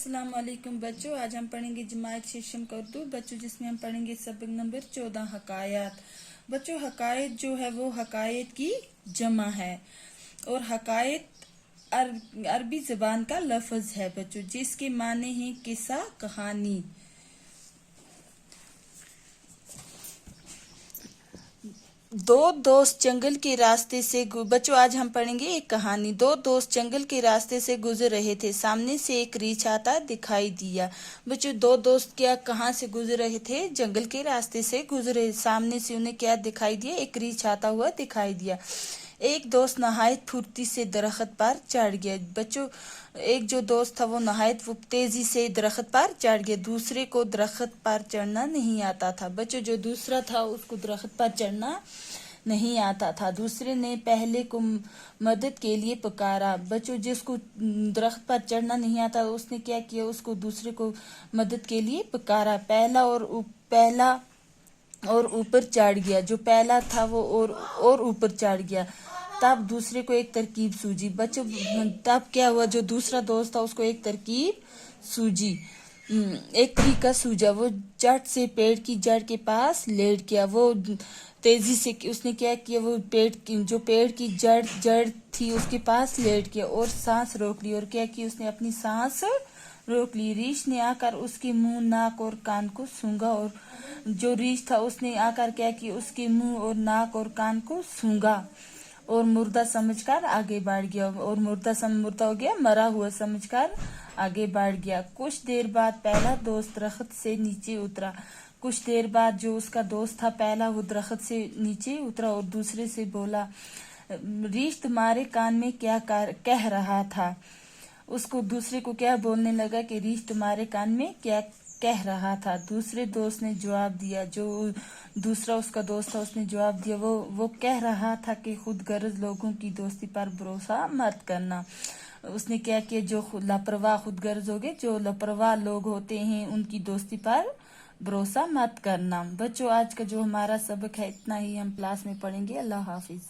अस्सलाम वालेकुम बच्चों, आज हम पढ़ेंगे जमायत शीशम का उर्दू बच्चों, जिसमें हम पढ़ेंगे सबक नंबर 14 हकायत। बच्चों, हकायत जो है वो हकायत की जमा है और हकायत अरबी जबान का लफ्ज है बच्चों, जिसके माने हैं किस्सा, कहानी। दो दोस्त जंगल के रास्ते से बच्चों, आज हम पढ़ेंगे एक कहानी। दो दोस्त जंगल के रास्ते से गुजर रहे थे, सामने से एक रीछ आता दिखाई दिया। बच्चों, दो दोस्त क्या कहाँ से गुजर रहे थे? जंगल के रास्ते से गुजरे। सामने से उन्हें क्या दिखाई दिया? एक रीछ आता हुआ दिखाई दिया। एक दोस्त नहायत फुर्ती से दरख्त पर चढ़ गया। बच्चों, एक जो दोस्त था वो नहायत तेजी से दरख्त पर चढ़ गया। दूसरे को दरख्त पर चढ़ना नहीं आता था। बच्चों, जो दूसरा था उसको दरख्त पर चढ़ना नहीं आता था। दूसरे ने पहले को मदद के लिए पुकारा। बच्चों, जिसको दरख्त पर चढ़ना नहीं आता उसने क्या किया? उसको दूसरे को मदद के लिए पुकारा। पहला और ऊपर चढ़ गया। जो पहला था वो और ऊपर चढ़ गया। तब दूसरे को एक तरकीब सूझी। बच्चों, तब क्या हुआ? जो दूसरा दोस्त था उसको एक तरकीब सूझी, एक तरीका सूझा। वो झट से पेड़ की जड़ के पास लेट गया। वो तेजी से उसने क्या किया? वो पेड़ की जड़ थी उसके पास लेट गया और सांस रोक ली। और क्या किया? उसने अपनी सांस रोक ली। रीछ ने आकर उसके मुंह, नाक और कान को सूंघा। और जो रीछ था उसने आकर क्या किया? उसके मुंह और नाक और कान को सूंघा और मुर्दा समझकर आगे बढ़ गया। और मुर्दा हो गया, मरा हुआ समझकर आगे बढ़ गया। कुछ देर बाद पहला दोस्त दरख्त से नीचे उतरा। कुछ देर बाद जो उसका दोस्त था पहला, वो दरख्त से नीचे उतरा और दूसरे से बोला, रीछ तुम्हारे कान में क्या कह रहा था? उसको दूसरे को क्या बोलने लगा कि रीछ तुम्हारे कान में क्या कह रहा था? दूसरे दोस्त ने जवाब दिया, जो दूसरा उसका दोस्त था उसने जवाब दिया, वो कह रहा था कि खुदगर्ज लोगों की दोस्ती पर भरोसा मत करना। उसने क्या किया? जो लापरवाह खुदगर्ज हो गए, जो लापरवाह लोग होते हैं, उनकी दोस्ती पर भरोसा मत करना। बच्चों, आज का जो हमारा सबक है इतना ही हम क्लास में पढ़ेंगे। अल्लाह हाफिज।